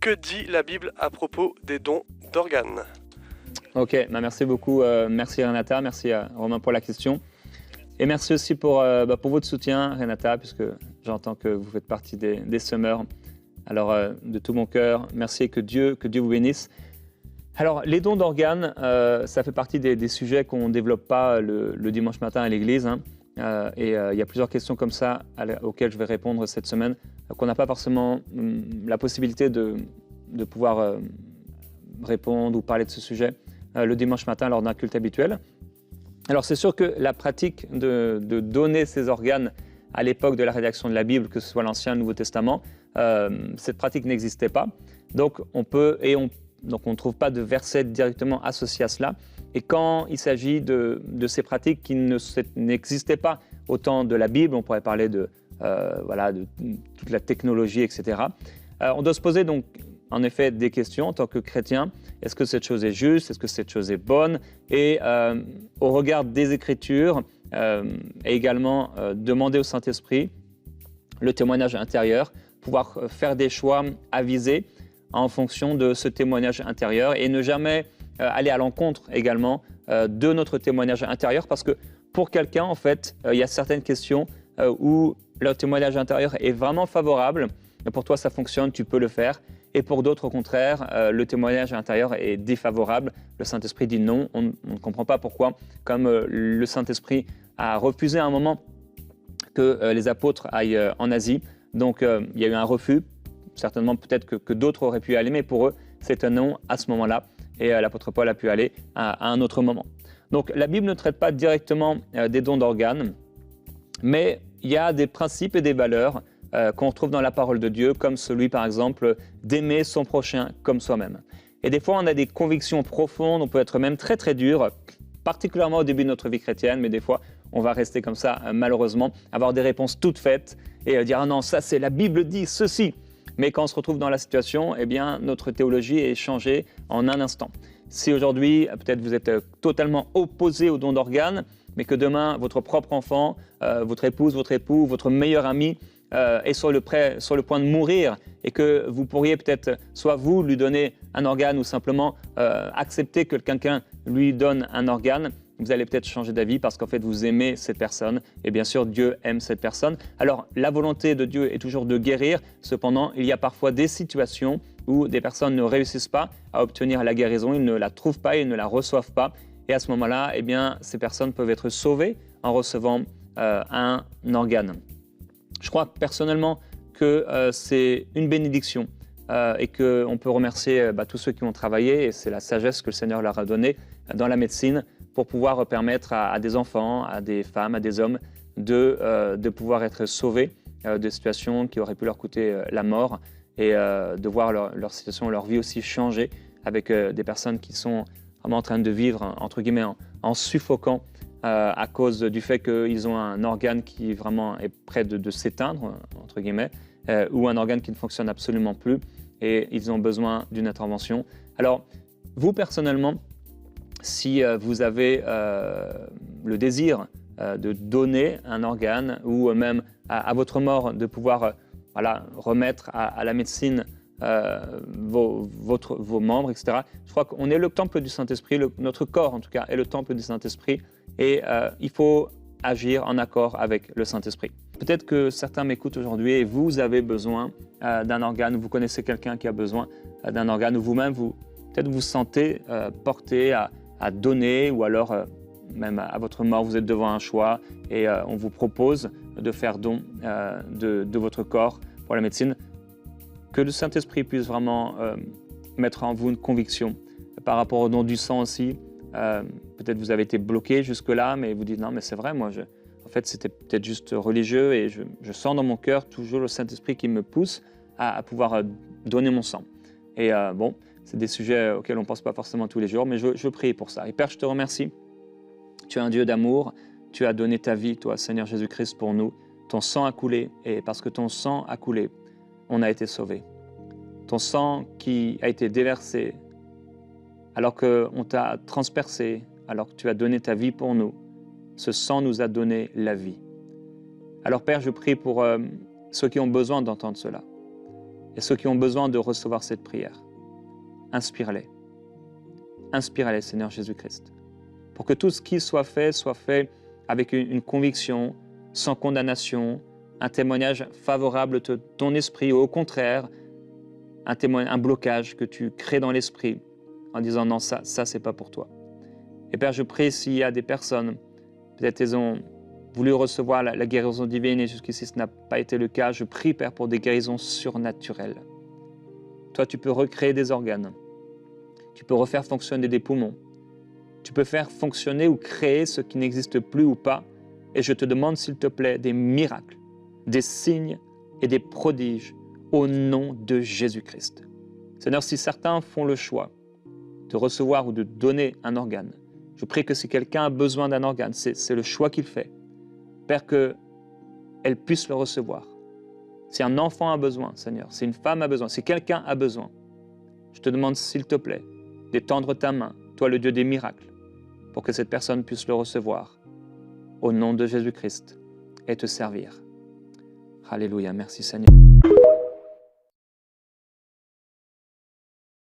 Que dit la Bible à propos des dons d'organes? Ok, merci beaucoup. Merci Renata, merci Romain pour la question. Et merci aussi pour votre soutien, Renata, puisque j'entends que vous faites partie des semeurs. Alors, de tout mon cœur, merci et que Dieu vous bénisse. Alors, les dons d'organes, ça fait partie des sujets qu'on ne développe pas le dimanche matin à l'église. Il y a plusieurs questions comme ça auxquelles je vais répondre cette semaine, qu'on n'a pas forcément la possibilité de pouvoir répondre ou parler de ce sujet le dimanche matin lors d'un culte habituel. Alors, c'est sûr que la pratique de donner ses organes à l'époque de la rédaction de la Bible, que ce soit l'Ancien ou le Nouveau Testament, cette pratique n'existait pas. Donc, on ne trouve pas de verset directement associé à cela. Et quand il s'agit de ces pratiques qui n'existaient pas au temps de la Bible, on pourrait parler de toute la technologie, etc. On doit se poser donc en effet des questions en tant que chrétien. Est-ce que cette chose est juste? Est-ce que cette chose est bonne? Et au regard des Écritures, et également demander au Saint-Esprit le témoignage intérieur, pouvoir faire des choix avisés en fonction de ce témoignage intérieur et ne jamais aller à l'encontre également de notre témoignage intérieur, parce que pour quelqu'un, en fait, il y a certaines questions où le témoignage intérieur est vraiment favorable. Pour toi, ça fonctionne, tu peux le faire. Et pour d'autres, au contraire, le témoignage intérieur est défavorable. Le Saint-Esprit dit non, on ne comprend pas pourquoi. Comme le Saint-Esprit a refusé à un moment que les apôtres aillent en Asie. Donc, il y a eu un refus. Certainement, peut-être que d'autres auraient pu y aller, mais pour eux, c'est un non à ce moment-là. Et l'apôtre Paul a pu aller à un autre moment. Donc, la Bible ne traite pas directement des dons d'organes, mais il y a des principes et des valeurs qu'on retrouve dans la parole de Dieu, comme celui, par exemple, d'aimer son prochain comme soi-même. Et des fois, on a des convictions profondes, on peut être même très, très dur, particulièrement au début de notre vie chrétienne, mais des fois, on va rester comme ça, malheureusement, avoir des réponses toutes faites et dire « Ah non, ça, c'est la Bible dit ceci ». Mais quand on se retrouve dans la situation, eh bien, notre théologie est changée en un instant. Si aujourd'hui, peut-être vous êtes totalement opposé au don d'organes, mais que demain, votre propre enfant, votre épouse, votre époux, votre meilleur ami est sur le point de mourir et que vous pourriez peut-être, soit vous, lui donner un organe ou simplement accepter que quelqu'un lui donne un organe, vous allez peut-être changer d'avis parce qu'en fait, vous aimez cette personne et bien sûr, Dieu aime cette personne. Alors, la volonté de Dieu est toujours de guérir. Cependant, il y a parfois des situations où des personnes ne réussissent pas à obtenir la guérison, ils ne la trouvent pas, ils ne la reçoivent pas. Et à ce moment-là, eh bien, ces personnes peuvent être sauvées en recevant un organe. Je crois personnellement que c'est une bénédiction et qu'on peut remercier tous ceux qui ont travaillé, et c'est la sagesse que le Seigneur leur a donnée dans la médecine pour pouvoir permettre à des enfants, à des femmes, à des hommes de pouvoir être sauvés de situations qui auraient pu leur coûter la mort et de voir leur situation, leur vie aussi changer avec des personnes qui sont vraiment en train de vivre, entre guillemets, en suffoquant à cause du fait qu'ils ont un organe qui vraiment est près de s'éteindre, entre guillemets, ou un organe qui ne fonctionne absolument plus et ils ont besoin d'une intervention. Alors, vous personnellement, si vous avez le désir de donner un organe ou même à votre mort de pouvoir remettre à la médecine vos membres, etc. Je crois qu'on est le temple du Saint-Esprit, notre corps en tout cas est le temple du Saint-Esprit et il faut agir en accord avec le Saint-Esprit. Peut-être que certains m'écoutent aujourd'hui et vous avez besoin d'un organe, vous connaissez quelqu'un qui a besoin d'un organe ou vous-même, peut-être vous sentez porté à donner ou alors même à votre mort, vous êtes devant un choix et on vous propose de faire don de votre corps pour la médecine. Que le Saint-Esprit puisse vraiment mettre en vous une conviction par rapport au don du sang aussi. Peut-être vous avez été bloqué jusque-là, mais vous dites non, mais c'est vrai, moi, en fait, c'était peut-être juste religieux et je sens dans mon cœur toujours le Saint-Esprit qui me pousse à pouvoir donner mon sang. Et c'est des sujets auxquels on ne pense pas forcément tous les jours, mais je prie pour ça. Et Père, je te remercie. Tu es un Dieu d'amour. Tu as donné ta vie, toi, Seigneur Jésus-Christ, pour nous. Ton sang a coulé et parce que ton sang a coulé, on a été sauvés. Ton sang qui a été déversé alors qu'on t'a transpercé, alors que tu as donné ta vie pour nous, ce sang nous a donné la vie. Alors Père, je prie pour ceux qui ont besoin d'entendre cela. Et ceux qui ont besoin de recevoir cette prière, inspire-les. Inspire-les, Seigneur Jésus-Christ. Pour que tout ce qui soit fait avec une conviction, sans condamnation, un témoignage favorable de ton esprit, ou au contraire, un blocage que tu crées dans l'esprit en disant non, ça c'est pas pour toi. Et Père, je prie s'il y a des personnes, peut-être elles ont voulu recevoir la guérison divine et jusqu'ici ce n'a pas été le cas, je prie Père pour des guérisons surnaturelles. Toi, tu peux recréer des organes, tu peux refaire fonctionner des poumons, tu peux faire fonctionner ou créer ce qui n'existe plus ou pas. Et je te demande, s'il te plaît, des miracles, des signes et des prodiges au nom de Jésus-Christ. Seigneur, si certains font le choix de recevoir ou de donner un organe, je prie que si quelqu'un a besoin d'un organe, c'est le choix qu'il fait. Père, qu'elle puisse le recevoir. Si un enfant a besoin, Seigneur, si une femme a besoin, si quelqu'un a besoin, je te demande, s'il te plaît, d'étendre ta main, toi le Dieu des miracles, pour que cette personne puisse le recevoir au nom de Jésus-Christ et te servir. Alléluia, merci Seigneur.